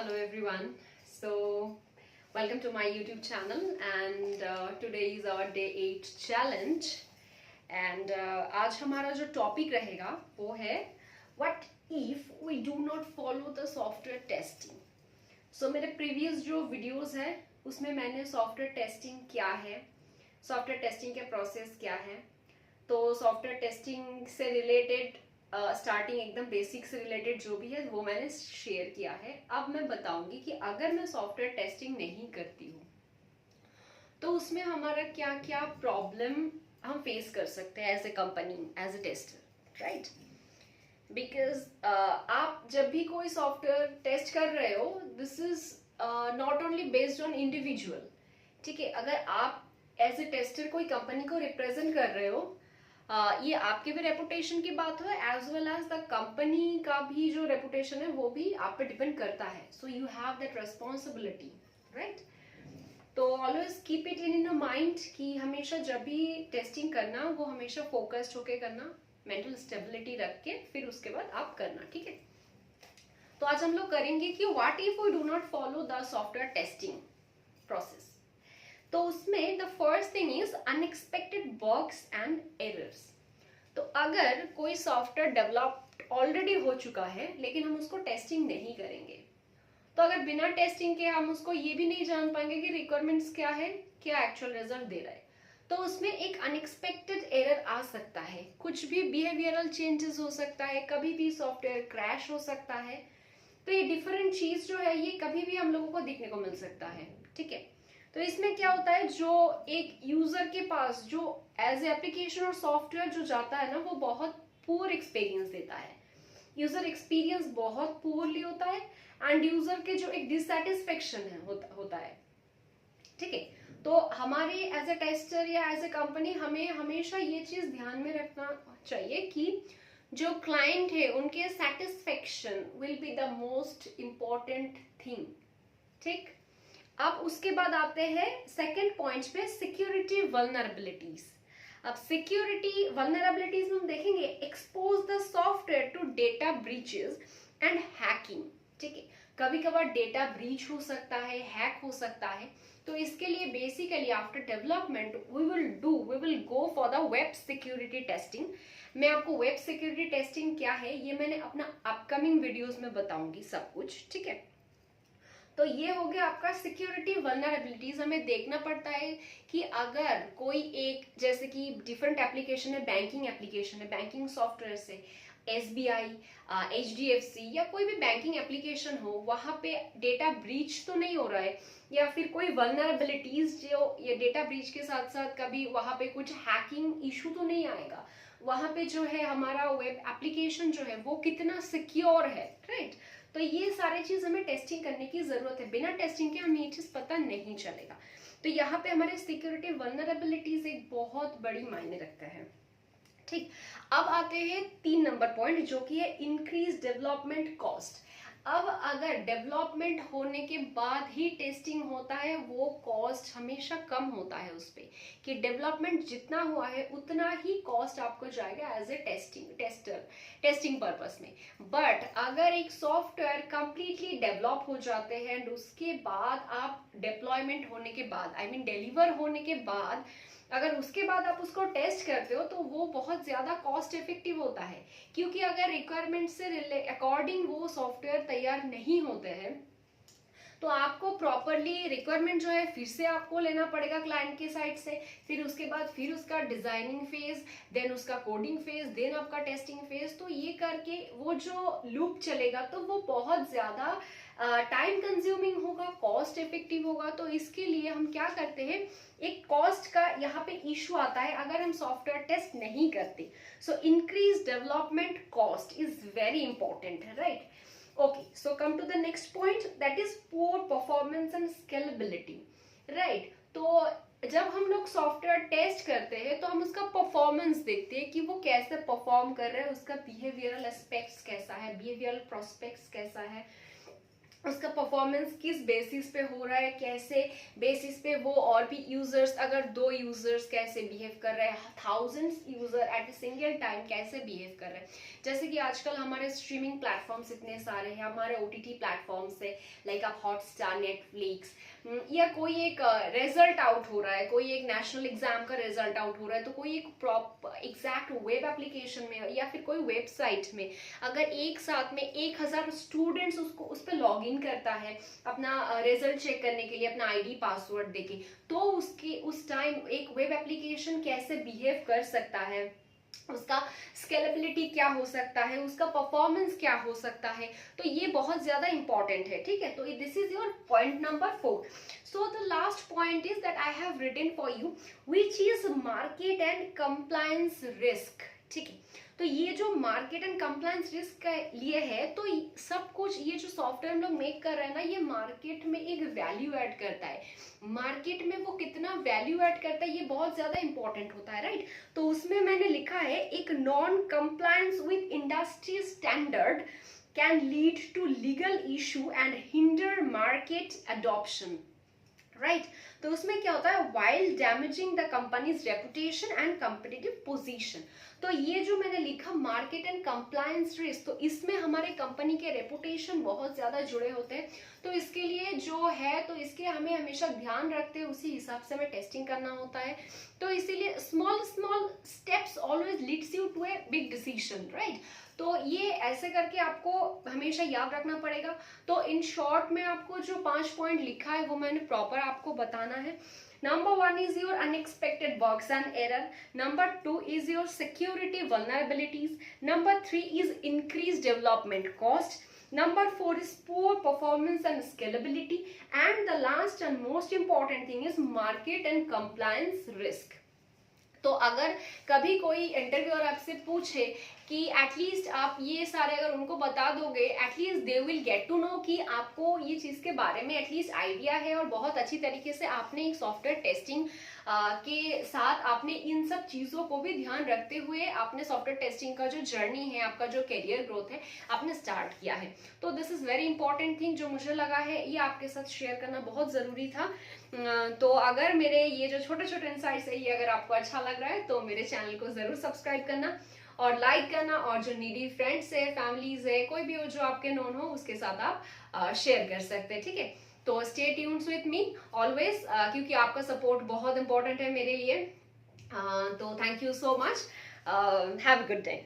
Hello everyone. So welcome to my YouTube channel and today is our day 8 challenge and आज हमारा जो topic रहेगा वो है What if we do not follow the software testing? So मेरे previous जो videos है उसमें मैंने सॉफ्टवेयर टेस्टिंग क्या है, सॉफ्टवेयर टेस्टिंग के प्रोसेस क्या है, तो सॉफ्टवेयर टेस्टिंग से रिलेटेड स्टार्टिंग एकदम बेसिक से रिलेटेड जो भी है वो मैंने शेयर किया है। अब मैं बताऊंगी कि अगर मैं सॉफ्टवेयर टेस्टिंग नहीं करती हूँ तो उसमें हमारा क्या क्या प्रॉब्लम हम फेस कर सकते हैं as a company, as a tester, right? Because आप जब भी कोई सॉफ्टवेयर टेस्ट कर रहे हो, this is not only based on individual, ठीक है? अगर आप एज ए टेस्टर कोई कंपनी को रिप्रेजेंट कर रहे हो, ये आपके भी रेपुटेशन की बात हो, as well as the company का भी जो रेपुटेशन है वो भी आप पे डिपेंड करता है। So you have that responsibility, right? तो always keep it in your mind कि हमेशा जब भी टेस्टिंग करना वो हमेशा फोकस्ड होके करना, मेंटल स्टेबिलिटी रख के फिर उसके बाद आप करना, ठीक है? तो आज हम लोग करेंगे कि what if we do not follow the software testing process. तो उसमें the first thing is unexpected bugs and errors. तो अगर कोई सॉफ्टवेयर डेवलप ऑलरेडी हो चुका है लेकिन हम उसको टेस्टिंग नहीं करेंगे, तो अगर बिना टेस्टिंग के हम उसको ये भी नहीं जान पाएंगे कि रिक्वायरमेंट्स क्या है, क्या एक्चुअल रिजल्ट दे रहा है, तो उसमें एक अनएक्सपेक्टेड एरर आ सकता है। कुछ भी बिहेवियरल चेंजेस हो सकता है, कभी भी सॉफ्टवेयर क्रैश हो सकता है। तो ये डिफरेंट चीज जो है ये कभी भी हम लोगों को देखने को मिल सकता है, ठीक है? तो इसमें क्या होता है, जो एक यूजर के पास जो एज ए एप्लीकेशन और सॉफ्टवेयर जो जाता है ना, वो बहुत पुअर एक्सपीरियंस देता है। यूजर एक्सपीरियंस बहुत पुअरली होता है एंड यूजर के जो एक डिससेटिस्फेक्शन है होता है, ठीक है? तो हमारे एज ए टेस्टर या एज ए कंपनी हमें हमेशा ये चीज ध्यान में रखना चाहिए कि जो क्लाइंट है उनके satisfaction will be the most important thing, ठीक? अब उसके बाद आते हैं सेकंड पॉइंट पे, सिक्योरिटी वल्नरेबिलिटीज। अब सिक्योरिटी वल्नरेबिलिटीज में हम देखेंगे expose the software to data breaches and hacking, ठीक है? कभी कभार डेटा ब्रीच हो सकता है, हैक हो सकता है। तो इसके लिए basically after development we will go for the web security testing. मैं आपको वेब सिक्योरिटी टेस्टिंग क्या है ये मैंने अपना अपकमिंग वीडियोस में बताऊंगी सब कुछ, ठीक है? तो ये हो गया आपका सिक्योरिटी वल्नरेबिलिटीज। हमें देखना पड़ता है कि अगर कोई एक, जैसे कि डिफरेंट एप्लीकेशन है, बैंकिंग एप्लीकेशन है, बैंकिंग सॉफ्टवेयर से SBI, HDFC या कोई भी बैंकिंग एप्लीकेशन हो, वहां पे डेटा ब्रीच तो नहीं हो रहा है, या फिर कोई वल्नरेबिलिटीज जो ये डेटा ब्रीच के साथ साथ कभी वहां पे कुछ हैकिंग इशू तो नहीं आएगा, वहां पे जो है हमारा वेब एप्लीकेशन जो है वो कितना सिक्योर है, राइट? तो ये सारी चीज हमें टेस्टिंग करने की जरूरत है। बिना टेस्टिंग के हमें ये चीज पता नहीं चलेगा। तो यहाँ पे हमारे सिक्योरिटी वल्नरेबिलिटीज एक बहुत बड़ी मायने रखता है, ठीक? अब आते हैं 3 नंबर पॉइंट जो कि है इंक्रीज डेवलपमेंट कॉस्ट। अब अगर डेवलपमेंट होने के बाद ही टेस्टिंग होता है, वो कॉस्ट हमेशा कम होता है उस पे, कि डेवलपमेंट जितना हुआ है उतना ही कॉस्ट आपको जाएगा एज ए टेस्टिंग पर्पस में। बट अगर एक सॉफ्टवेयर कंप्लीटली डेवलप हो जाते हैं उसके बाद आप डिप्लॉयमेंट होने के बाद, आई मीन डिलीवर होने के बाद, अगर उसके बाद आप उसको टेस्ट करते हो तो वो बहुत ज्यादा कॉस्ट इफेक्टिव होता है, क्योंकि अगर रिक्वायरमेंट से अकॉर्डिंग वो सॉफ्टवेयर तैयार नहीं होते हैं तो आपको प्रॉपरली रिक्वायरमेंट जो है फिर से आपको लेना पड़ेगा क्लाइंट के साइड से, फिर उसके बाद फिर उसका डिजाइनिंग फेज, देन उसका कोडिंग फेज, देन आपका टेस्टिंग फेज। तो ये करके वो जो लूप चलेगा तो वो बहुत ज्यादा टाइम कंज्यूमिंग होगा, कॉस्ट इफेक्टिव होगा। तो इसके लिए हम क्या करते हैं, एक कॉस्ट का यहाँ पे इशू आता है अगर हम सॉफ्टवेयर टेस्ट नहीं करते। So increase development cost is very important, right? Okay, so come to the next point, that is poor performance and scalability, right? तो जब हम लोग सॉफ्टवेयर टेस्ट करते हैं तो हम उसका परफॉर्मेंस देखते हैं कि वो कैसे परफॉर्म कर रहा है, उसका बिहेवियरल एस्पेक्ट्स कैसा है, बिहेवियरल प्रोस्पेक्ट्स कैसा है, उसका परफॉर्मेंस किस बेसिस पे हो रहा है, कैसे बेसिस पे वो और भी यूजर्स, अगर 2 यूजर्स कैसे बिहेव कर रहे हैं, thousands user eight a single time कैसे बिहेव कर रहे हैं। जैसे कि आजकल हमारे स्ट्रीमिंग प्लेटफॉर्म्स इतने सारे हैं, हमारे ओटीटी प्लेटफॉर्म्स है, लाइक आप हॉटस्टार, नेटफ्लिक्स, या कोई एक रिजल्ट आउट हो रहा है, कोई एक नेशनल एग्जाम का रिजल्ट आउट हो रहा है, तो कोई एक प्रॉपर एग्जैक्ट वेब एप्लीकेशन में या फिर कोई वेबसाइट में अगर एक साथ में 1000 स्टूडेंट्स उसको उस पर लॉग इन करता है अपना रिजल्ट चेक करने के लिए, अपना आईडी पासवर्ड देके, तो उसके उस टाइम एक वेब एप्लीकेशन कैसे बिहेव कर सकता है, उसका स्केलेबिलिटी क्या हो सकता है, उसका परफॉर्मेंस क्या हो सकता है, तो ये बहुत ज्यादा इंपॉर्टेंट है। ठीक है, तो this is your point number 4. So the last point is that I have written for you, which is market and compliance risk. ठीक है, तो ये जो मार्केट एंड कंप्लायंस रिस्क के लिए है, तो सब कुछ ये जो सॉफ्टवेयर हम लोग मेक कर रहे हैं ना, ये मार्केट में एक वैल्यू ऐड करता है। मार्केट में वो कितना वैल्यू ऐड करता है ये बहुत ज्यादा इंपॉर्टेंट होता है, राइट। तो उसमें मैंने लिखा है, एक non compliance with industry standard can lead to legal issue and hinder market adoption, right. तो उसमें क्या होता है, while damaging the company's reputation and competitive position. तो ये जो मैंने लिखा मार्केट एंड कंप्लायंस रिस्क, तो इसमें हमारे कंपनी के रेपुटेशन बहुत ज्यादा जुड़े होते हैं। तो इसके लिए जो है, तो इसके हमें हमेशा ध्यान रखते हैं, उसी हिसाब से हमें टेस्टिंग करना होता है। तो इसीलिए small small steps always leads you to a big decision, right. तो ये ऐसे करके आपको हमेशा याद रखना पड़ेगा। तो इन शॉर्ट में आपको जो 5 पॉइंट लिखा है वो मैंने प्रॉपर आपको बताना है। Number 1 is your unexpected bugs and error. Number 2 is your security vulnerabilities. Number 3 is increased development cost. Number 4 is poor performance and scalability. And the last and most important thing is market and compliance risk. तो अगर कभी कोई interviewer आपसे पूछे कि at least आप ये सारे अगर उनको बता दोगे, at least they will get to know कि आपको ये चीज़ के बारे में एटलीस्ट आइडिया है और बहुत अच्छी तरीके से आपने एक सॉफ्टवेयर टेस्टिंग के साथ आपने इन सब चीज़ों को भी ध्यान रखते हुए आपने सॉफ्टवेयर टेस्टिंग का जो जर्नी है, आपका जो करियर ग्रोथ है, आपने स्टार्ट किया है। तो this is very important thing जो मुझे लगा है ये आपके साथ शेयर करना बहुत ज़रूरी था। तो अगर मेरे ये जो छोटे छोटे इंसाइट्स है ये अगर आपको अच्छा लग रहा है तो मेरे चैनल को ज़रूर सब्सक्राइब करना और लाइक करना, और जो नीडी फ्रेंड्स है, फैमिलीज है, कोई भी हो जो आपके नोन हो उसके साथ आप शेयर कर सकते हैं। ठीक है, तो stay tuned with me always, क्योंकि आपका सपोर्ट बहुत इंपॉर्टेंट है मेरे लिए। तो thank you so much, have a good day.